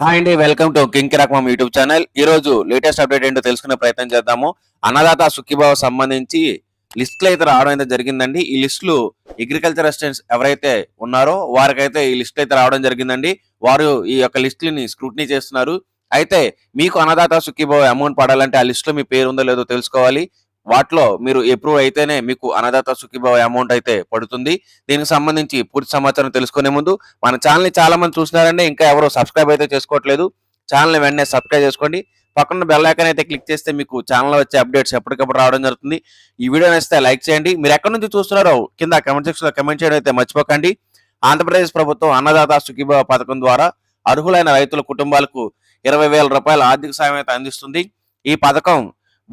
Hi అండి, welcome to king Kiraak YouTube channel. ఈ రోజు లేటెస్ట్ అప్డేట్ ఏంటో తెలుసుకునే ప్రయత్నం చేద్దాము. అన్నదాత సుఖీభావ సంబంధించి లిస్టులు అయితే రావడం అయితే జరిగిందండి. ఈ లిస్టులు అగ్రికల్చర్ అసిస్టెంట్స్ ఎవరైతే ఉన్నారో వారికైతే ఈ లిస్ట్ అయితే రావడం జరిగిందండి. వారు ఈ యొక్క లిస్టులని స్క్రూటినీ చేస్తున్నారు. అయితే మీకు అన్నదాత సుఖీభావ అమౌంట్ పడాలంటే ఆ లిస్టులో మీ పేరు ఉందో లేదో తెలుసుకోవాలి. వాటిలో మీరు అప్రూవ్ అయితేనే మీకు అన్నదాత సుఖీభావ అమౌంట్ అయితే పడుతుంది. దీనికి సంబంధించి పూర్తి సమాచారం తెలుసుకునే ముందు మన ఛానల్ని చాలా మంది చూస్తున్నారంటే ఇంకా ఎవరు సబ్స్క్రైబ్ అయితే చేసుకోవట్లేదు. ఛానల్ని వెంటనే సబ్స్క్రైబ్ చేసుకోండి. పక్కన బెల్ ఐకాన్ అయితే క్లిక్ చేస్తే మీకు ఛానల్లో వచ్చే అప్డేట్స్ ఎప్పటికప్పుడు రావడం జరుగుతుంది. ఈ వీడియో నచ్చితే లైక్ చేయండి. మీరు ఎక్కడి నుంచి చూస్తున్నారో కింద కమెంట్ సెక్షన్లో కమెంట్ చేయడం అయితే మర్చిపోకండి. ఆంధ్రప్రదేశ్ ప్రభుత్వం అన్నదాత సుఖీభావ పథకం ద్వారా అర్హులైన రైతుల కుటుంబాలకు 20,000 రూపాయల ఆర్థిక సాయం అయితే అందిస్తుంది. ఈ పథకం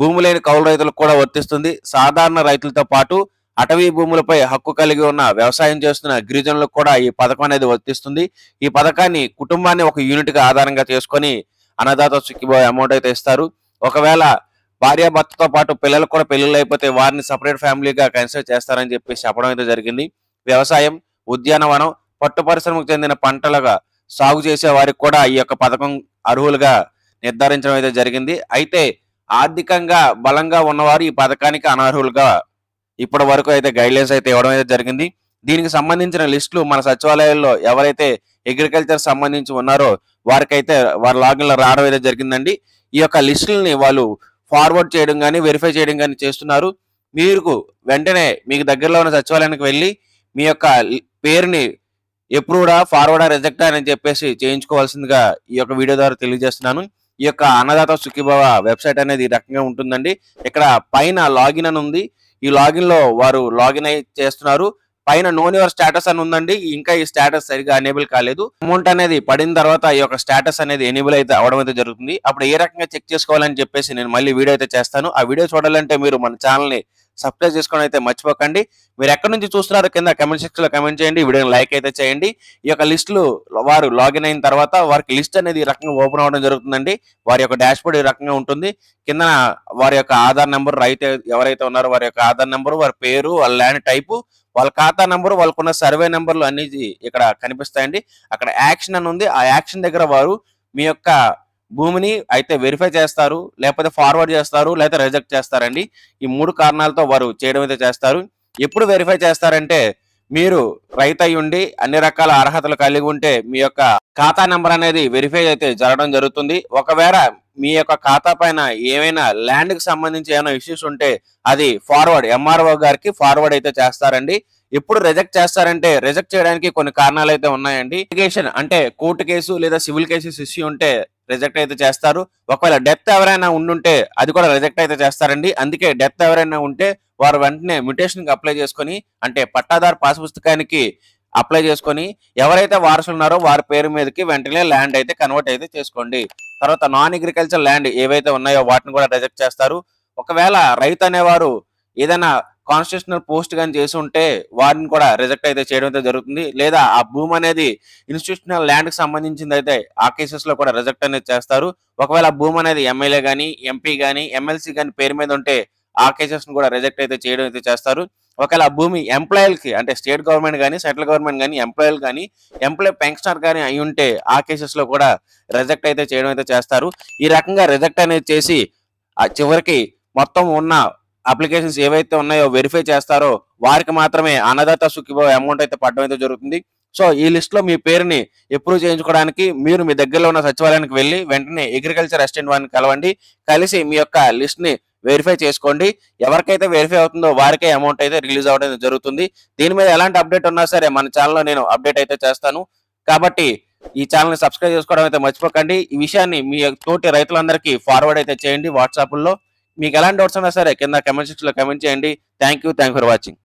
భూమి లేని కౌలు రైతులకు కూడా వర్తిస్తుంది. సాధారణ రైతులతో పాటు అటవీ భూములపై హక్కు కలిగి ఉన్న వ్యవసాయం చేస్తున్న గిరిజనులకు కూడా ఈ పథకం అనేది వర్తిస్తుంది. ఈ పథకాన్ని కుటుంబాన్ని ఒక యూనిట్ గా ఆధారంగా చేసుకొని అన్నదాత సుఖీభావ అమౌంట్ అయితే ఇస్తారు. ఒకవేళ భార్యాభర్తతో పాటు పిల్లలకు కూడా పెళ్లిళ్ళు అయిపోతే వారిని సపరేట్ ఫ్యామిలీగా కన్సిడర్ చేస్తారని చెప్పి చెప్పడం అయితే జరిగింది. వ్యవసాయం, ఉద్యానవనం, పట్టు పరిశ్రమకు చెందిన పంటలుగా సాగు చేసే వారికి కూడా ఈ యొక్క పథకం అర్హులుగా నిర్ధారించడం అయితే జరిగింది. అయితే ఆర్థికంగా బలంగా ఉన్నవారు ఈ పథకానికి అనర్హులుగా ఇప్పటి వరకు అయితే గైడ్లైన్స్ అయితే ఇవ్వడం అయితే జరిగింది. దీనికి సంబంధించిన లిస్టులు మన సచివాలయాల్లో ఎవరైతే అగ్రికల్చర్ సంబంధించి ఉన్నారో వారికైతే వారి లాగిన్ లో రావడం అయితే జరిగిందండి. ఈ యొక్క లిస్టులని వాళ్ళు ఫార్వర్డ్ చేయడం కానీ వెరిఫై చేయడం కానీ చేస్తున్నారు. మీరు వెంటనే మీకు దగ్గరలో ఉన్న సచివాలయానికి వెళ్ళి మీ యొక్క పేరుని అప్రూవ్డా, ఫార్వర్డా, రిజెక్టా అని చెప్పేసి చేయించుకోవాల్సిందిగా ఈ యొక్క వీడియో ద్వారా తెలియజేస్తున్నాను. ఈ యొక్క అన్నదాత సుఖీభావ వెబ్సైట్ అనేది ఈ రకంగా ఉంటుందండి. ఇక్కడ పైన లాగిన్ అని ఉంది. ఈ లాగిన్ లో వారు లాగిన్ అయి చేస్తున్నారు. పైన నోన్ యువర్ స్టేటస్ అని ఉందండి. ఇంకా ఈ స్టేటస్ సరిగా ఎనేబుల్ కాలేదు. అమౌంట్ అనేది పడిన తర్వాత ఈ యొక్క స్టేటస్ అనేది ఎనేబుల్ అయితే అవడం అయితే జరుగుతుంది. అప్పుడు ఏ రకంగా చెక్ చేసుకోవాలని చెప్పేసి నేను మళ్ళీ వీడియో అయితే చేస్తాను. ఆ వీడియో చూడాలంటే మీరు మన ఛానల్ ని సబ్స్క్రైబ్ చేసుకోవడం అయితే మర్చిపోకండి. మీరు ఎక్కడి నుంచి చూస్తున్నారో కింద కమెంట్ సెక్షన్ లో కమెంట్ చేయండి. వీడియోని లైక్ అయితే చేయండి. ఈ యొక్క లిస్టులు వారు లాగిన్ అయిన తర్వాత వారికి లిస్ట్ అనేది ఈ రకంగా ఓపెన్ అవ్వడం జరుగుతుందండి. వారి యొక్క డాష్ బోర్డ్ ఈ రకంగా ఉంటుంది. కింద వారి యొక్క ఆధార్ నెంబర్, రైతు ఎవరైతే ఉన్నారో వారి యొక్క ఆధార్ నెంబరు, వారి పేరు, వాళ్ళ ల్యాండ్ టైపు, వాళ్ళ ఖాతా నెంబరు, వాళ్ళకున్న సర్వే నెంబర్లు అన్ని ఇక్కడ కనిపిస్తాయండి. అక్కడ యాక్షన్ అని ఉంది. ఆ యాక్షన్ దగ్గర వారు మీ యొక్క భూమిని అయితే వెరిఫై చేస్తారు, లేకపోతే ఫార్వర్డ్ చేస్తారు, లేకపోతే రిజెక్ట్ చేస్తారండి. ఈ 3 కారణాలతో వారు చేయడం అయితే చేస్తారు. ఎప్పుడు వెరిఫై చేస్తారంటే మీరు రైతు అయి ఉండి అన్ని రకాల అర్హతలు కలిగి ఉంటే మీ యొక్క ఖాతా నెంబర్ అనేది వెరిఫై అయితే జరగడం జరుగుతుంది. ఒకవేళ మీ యొక్క ఖాతా పైన ఏమైనా ల్యాండ్ కి సంబంధించి ఏమైనా ఇష్యూస్ ఉంటే అది ఫార్వర్డ్ ఎంఆర్ఓ గారికి ఫార్వర్డ్ అయితే చేస్తారండి. ఎప్పుడు రిజెక్ట్ చేస్తారంటే రిజెక్ట్ చేయడానికి కొన్ని కారణాలు అయితే ఉన్నాయండి. లిటిగేషన్ అంటే కోర్టు కేసు లేదా సివిల్ కేసెస్ ఇష్యూ ఉంటే రిజెక్ట్ అయితే చేస్తారు. ఒకవేళ డెత్ ఎవరైనా ఉండుంటే అది కూడా రిజెక్ట్ అయితే చేస్తారండి. అందుకే డెత్ ఎవరైనా ఉంటే వారు వెంటనే మ్యుటేషన్ కి అప్లై చేసుకొని అంటే పట్టాదారు పాస్ పుస్తకానికి అప్లై చేసుకొని ఎవరైతే వారసులు ఉన్నారో వారి పేరు మీదకి వెంటనే ల్యాండ్ అయితే కన్వర్ట్ అయితే చేసుకోండి. తర్వాత నాన్ అగ్రికల్చర్ ల్యాండ్ ఏవైతే ఉన్నాయో వాటిని కూడా రిజెక్ట్ చేస్తారు. ఒకవేళ రైతు అనేవారు ఏదైనా కాన్స్టిట్యూషనల్ పోస్ట్ కానీ చేసి ఉంటే వారిని కూడా రిజెక్ట్ అయితే చేయడం అయితే జరుగుతుంది. లేదా ఆ భూమి అనేది ఇన్స్టిట్యూషనల్ ల్యాండ్ కి సంబంధించింది అయితే ఆ కేసెస్ లో కూడా రిజెక్ట్ అనేది చేస్తారు. ఒకవేళ భూమి అనేది ఎమ్మెల్యే గానీ, ఎంపీ గానీ, ఎమ్మెల్సీ గానీ పేరు మీద ఉంటే ఆ కేసెస్ ను కూడా రిజెక్ట్ అయితే చేయడం అయితే చేస్తారు. ఒకవేళ ఆ భూమి ఎంప్లాయీలకి అంటే స్టేట్ గవర్నమెంట్ కానీ, సెంట్రల్ గవర్నమెంట్ కానీ, ఎంప్లాయీలు కానీ, ఎంప్లాయీ పెన్షనర్ కానీ అయి ఉంటే ఆ కేసెస్ లో కూడా రిజెక్ట్ అయితే చేయడం అయితే చేస్తారు. ఈ రకంగా రిజెక్ట్ అనేది చేసి ఆ చివరికి మొత్తం ఉన్న అప్లికేషన్స్ ఏవైతే ఉన్నాయో వెరిఫై చేస్తారో వారికి మాత్రమే అన్నదాత సుఖీభావ అమౌంట్ అయితే పడడం అయితే జరుగుతుంది. సో ఈ లిస్ట్ లో మీ పేరుని అప్రూవ్ చేయించుకోవడానికి మీరు మీ దగ్గరలో ఉన్న సచివాలయానికి వెళ్ళి వెంటనే అగ్రికల్చర్ అసిస్టెంట్ వారిని కలవండి. కలిసి మీ యొక్క లిస్ట్ ని వెరిఫై చేసుకోండి. ఎవరికైతే వెరిఫై అవుతుందో వారికే అమౌంట్ అయితే రిలీజ్ అవ్వడం జరుగుతుంది. దీని మీద ఎలాంటి అప్డేట్ ఉన్నా సరే మన ఛానల్లో నేను అప్డేట్ అయితే చేస్తాను. కాబట్టి ఈ ఛానల్ ని సబ్స్క్రైబ్ చేసుకోవడం అయితే మర్చిపోకండి. ఈ విషయాన్ని మీ తోటి రైతులందరికీ ఫార్వర్డ్ అయితే చేయండి వాట్సాప్ లో. మీకు ఎలాంటి డౌట్స్ ఉన్నా సరే కింద కమెంట్ సెక్షన్ లో కమెంట్ చేయండి. Thank you for watching.